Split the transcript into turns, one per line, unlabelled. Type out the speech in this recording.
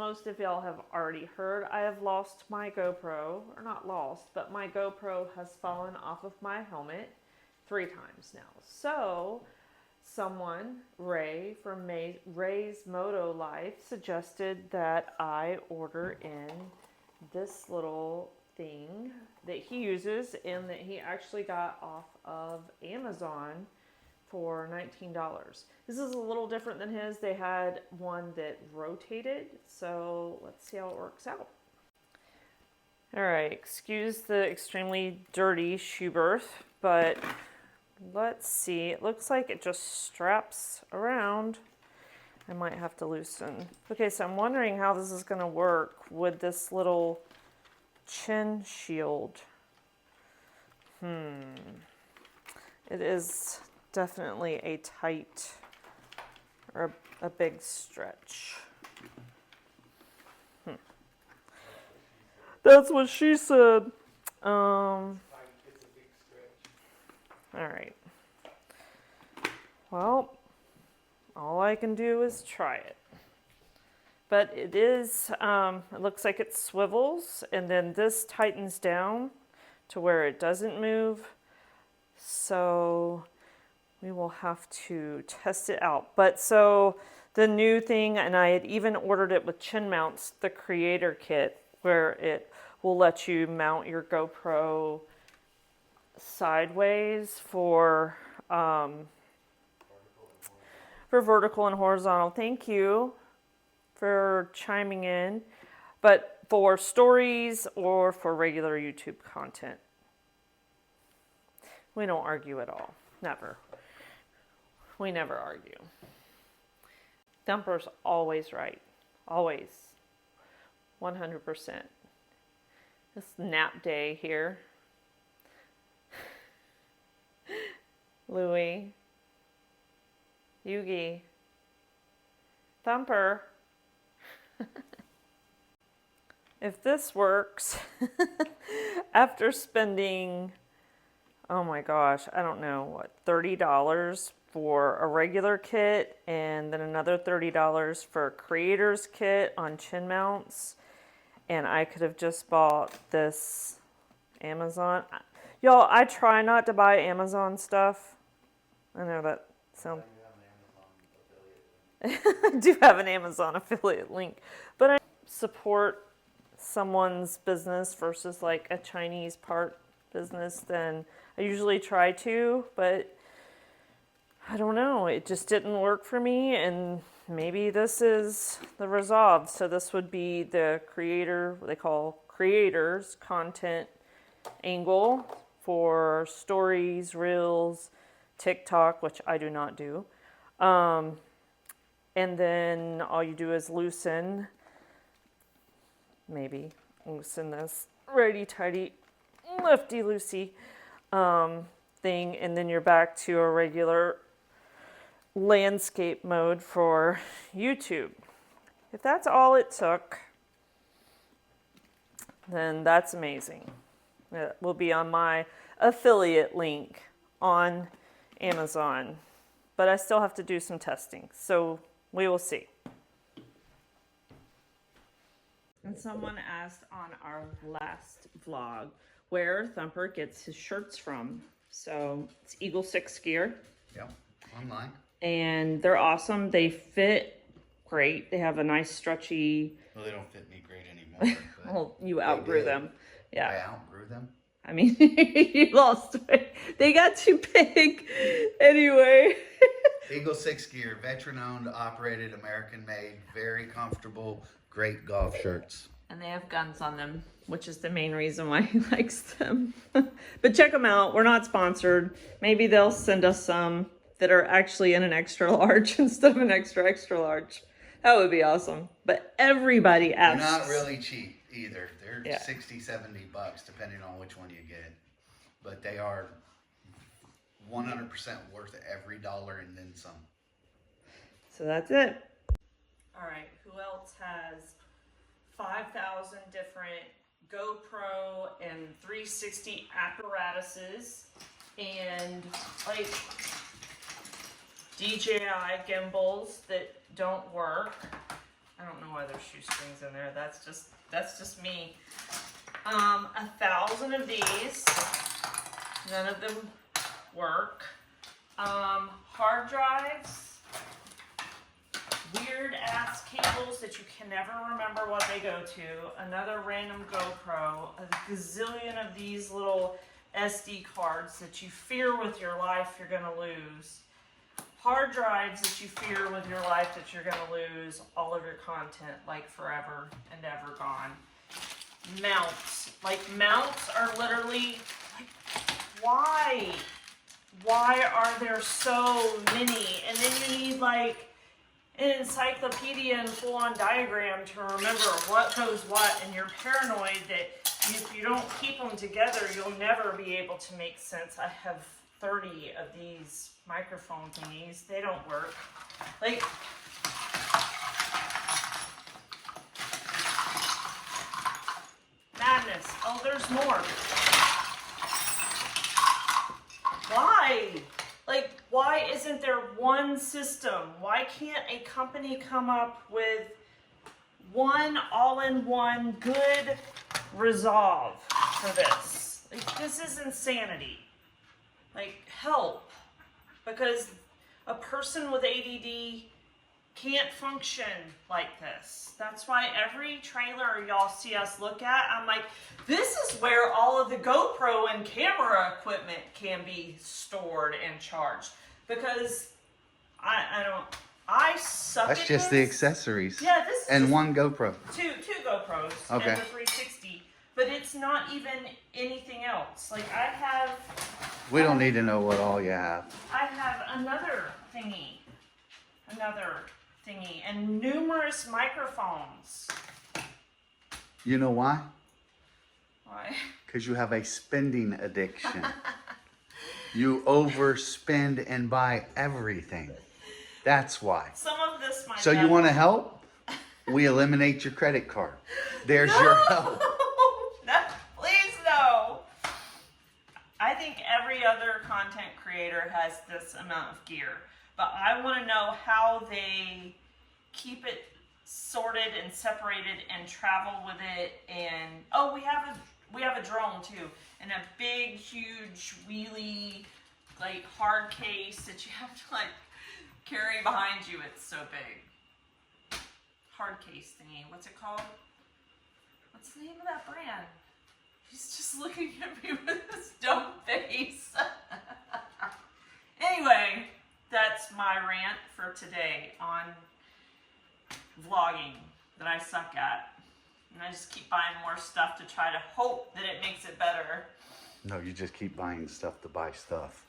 most of y'all have already heard, I have lost my GoPro, or not lost, but my GoPro has fallen off of my helmet 3 times now. So someone, Ray from Ray's Moto Life, suggested that I order in this little thing that he uses and that he actually got off of Amazon for $19. This is a little different than his. They had one that rotated, so let's see how it works out. All right, excuse the extremely dirty shoe berth, but let's see. It looks like it just straps around. I might have to loosen. Okay, so I'm wondering how this is going to work with this little chin shield. It is definitely a tight or a big stretch. That's what she said. All right. Well, all I can do is try it. But it is, it looks like it swivels, and then this tightens down to where it doesn't move. So we will have to test it out. But so the new thing, and I had even ordered it with chin mounts, the creator kit, where it will let you mount your GoPro sideways for vertical and horizontal. Thank you for chiming in. But for stories or for regular YouTube content, we don't argue at all. Never. We never argue. Thumpers always right. Always. 100%. It's nap day here. Louie. Yugi. Thumper. If this works, after spending, oh my gosh, I don't know, what, $30 for a regular kit and then another $30 for a creator's kit on chin mounts, and I could have just bought this Amazon. Y'all, I try not to buy Amazon stuff. I know that sounds... I do have an Amazon affiliate link, but I support someone's business versus like a Chinese part business than I usually try to, but I don't know, it just didn't work for me, and maybe this is the resolve. So this would be the creator, what they call creators content angle for stories, reels, TikTok, which I do not do. And then all you do is loosen, maybe loosen this righty-tighty, lefty-loosey thing, and then you're back to a regular landscape mode for YouTube. If that's all it took, then that's amazing. It will be on my affiliate link on Amazon, but I still have to do some testing, so we will see. And someone asked on our last vlog where Thumper gets his shirts from. So it's Eagle Sixe Gear.
Yep, online.
And they're awesome. They fit great. They have a nice stretchy...
Well, they don't fit me great anymore.
Well, you outgrew them. Yeah.
I outgrew them?
I mean, you lost weight. They got too big anyway.
Eagle Sixe Gear, veteran-owned, operated, American-made, very comfortable, great golf shirts.
And they have guns on them, which is the main reason why he likes them. But check them out. We're not sponsored. Maybe they'll send us some that are actually in an extra large instead of an extra large. That would be awesome. But everybody asks.
They're not really cheap either. They're
Yeah.
60, 70 bucks, depending on which one you get. But they are 100% worth every dollar and then some.
So that's it. All right, who else has 5,000 different GoPro and 360 apparatuses and like DJI gimbals that don't work? I don't know why there's shoestrings in there. That's just me. 1,000 of these. None of them work. Hard drives. Weird ass cables that you can never remember what they go to. Another random GoPro. A gazillion of these little SD cards that you fear with your life you're gonna lose. Hard drives that you fear with your life that you're gonna lose all of your content like forever and ever gone. Mounts. Like mounts are literally like, why? Why are there so many? And then you need like an encyclopedia and full-on diagram to remember what goes what, and you're paranoid that if you don't keep them together, you'll never be able to make sense. I have 30 of these microphone thingies. They don't work. Like, madness. Oh, there's more. Why? Like, why isn't there one system? Why can't a company come up with one all-in-one good resolve for this? Like, this is insanity. Like, help. Because a person with ADD can't function like this. That's why every trailer y'all see us look at, I'm like, this is where all of the GoPro and camera equipment can be stored and charged. Because I suck
That's
at
just
this.
the accessories.
Yeah, this is
And
just
one GoPro.
two GoPros
Okay.
and the 360. But it's not even anything else. Like, I have...
We don't need to know what all you have.
I have another thingy, and numerous microphones.
You know why?
Why?
Because you have a spending addiction. You overspend and buy everything. That's why.
Some of this might.
So you want to help? We eliminate your credit card. There's your help.
No, please no. I think every other content creator has this amount of gear, but I want to know how they keep it sorted and separated and travel with it. And oh, we have a drone too, and a big, huge wheelie, like hard case that you have to like carry behind you. It's so big. Hard case thingy. What's it called? What's the name of that brand? He's just looking at me with this dumb face. Anyway, that's my rant for today on vlogging that I suck at. And I just keep buying more stuff to try to hope that it makes it better.
No, you just keep buying stuff to buy stuff.